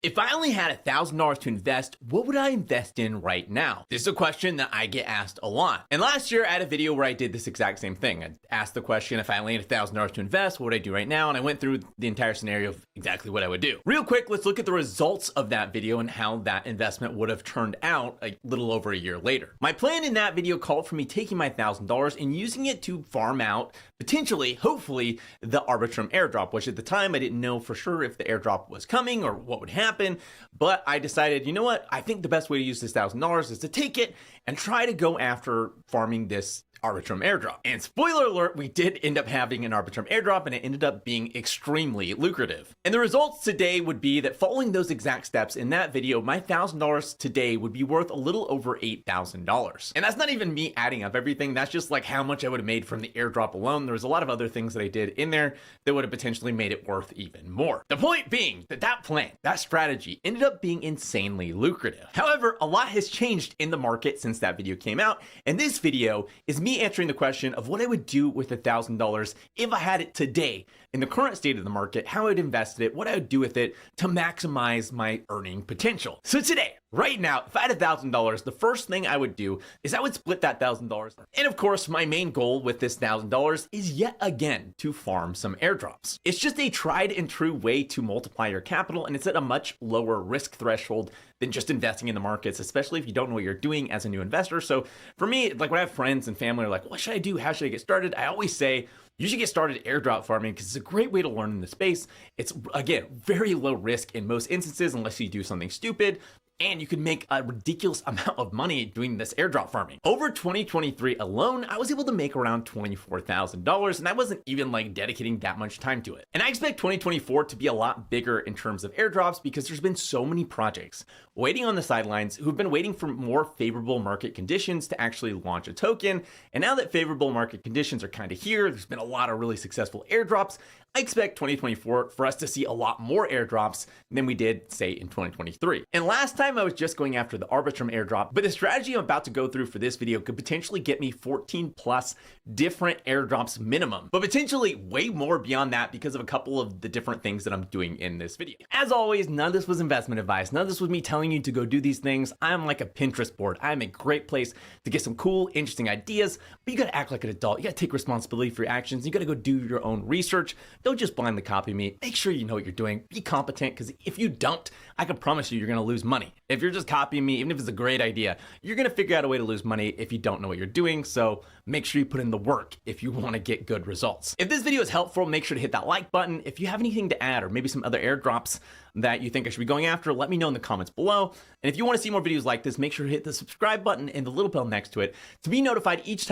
If I only had $1,000 to invest, what would I invest in right now? This is a question that I get asked a lot. And last year I had a video where I did this exact same thing. I asked the question, if I only had $1,000 to invest, what would I do right now? And I went through the entire scenario of exactly what I would do. Real quick, let's look at the results of that video and how that investment would have turned out a little over a year later. My plan in that video called for me taking my $1,000 and using it to farm out, potentially, hopefully, the Arbitrum airdrop, which at the time I didn't know for sure if the airdrop was coming or what would happen. But I decided, you know what? I think the best way to use this $1,000 is to take it and try to go after farming this Arbitrum airdrop. And spoiler alert, we did end up having an Arbitrum airdrop and it ended up being extremely lucrative. And the results today would be that following those exact steps in that video, my $1,000 today would be worth a little over $8,000. And that's not even me adding up everything. That's just like how much I would have made from the airdrop alone. There was a lot of other things that I did in there that would have potentially made it worth even more. The point being that that plan, that strategy ended up being insanely lucrative. However, a lot has changed in the market since that video came out. And this video is me answering the question of what I would do with $1,000 if I had it today in the current state of the market, how I'd invest it, what I would do with it to maximize my earning potential. So today, right now, if I had $1,000, the first thing I would do is I would split that $1,000. And of course, my main goal with this $1,000 is yet again to farm some airdrops. It's just a tried and true way to multiply your capital, and it's at a much lower risk threshold than just investing in the markets, especially if you don't know what you're doing as a new investor. So for me, like when I have friends and family are like, what should I do? How should I get started? I always say, you should get started airdrop farming because it's a great way to learn in the space. It's, again, very low risk in most instances unless you do something stupid. And you can make a ridiculous amount of money doing this airdrop farming. Over 2023 alone, I was able to make around $24,000, and I wasn't even like dedicating that much time to it. And I expect 2024 to be a lot bigger in terms of airdrops because there's been so many projects waiting on the sidelines who've been waiting for more favorable market conditions to actually launch a token. And now that favorable market conditions are kind of here, there's been a lot of really successful airdrops. I expect 2024 for us to see a lot more airdrops than we did, say, in 2023. And last time I was just going after the Arbitrum airdrop, but the strategy I'm about to go through for this video could potentially get me 14 plus different airdrops minimum, but potentially way more beyond that because of a couple of the different things that I'm doing in this video. As always, none of this was investment advice. None of this was me telling you to go do these things. I'm like a Pinterest board. I'm a great place to get some cool, interesting ideas, but you gotta act like an adult. You gotta take responsibility for your actions. You gotta go do your own research. Don't just blindly copy me. Make sure you know what you're doing. Be competent, because if you don't, I can promise you, you're gonna lose money. If you're just copying me, even if it's a great idea, you're gonna figure out a way to lose money if you don't know what you're doing. So make sure you put in the work if you wanna get good results. If this video is helpful, make sure to hit that like button. If you have anything to add or maybe some other airdrops that you think I should be going after, let me know in the comments below. And if you wanna see more videos like this, make sure to hit the subscribe button and the little bell next to it to be notified each time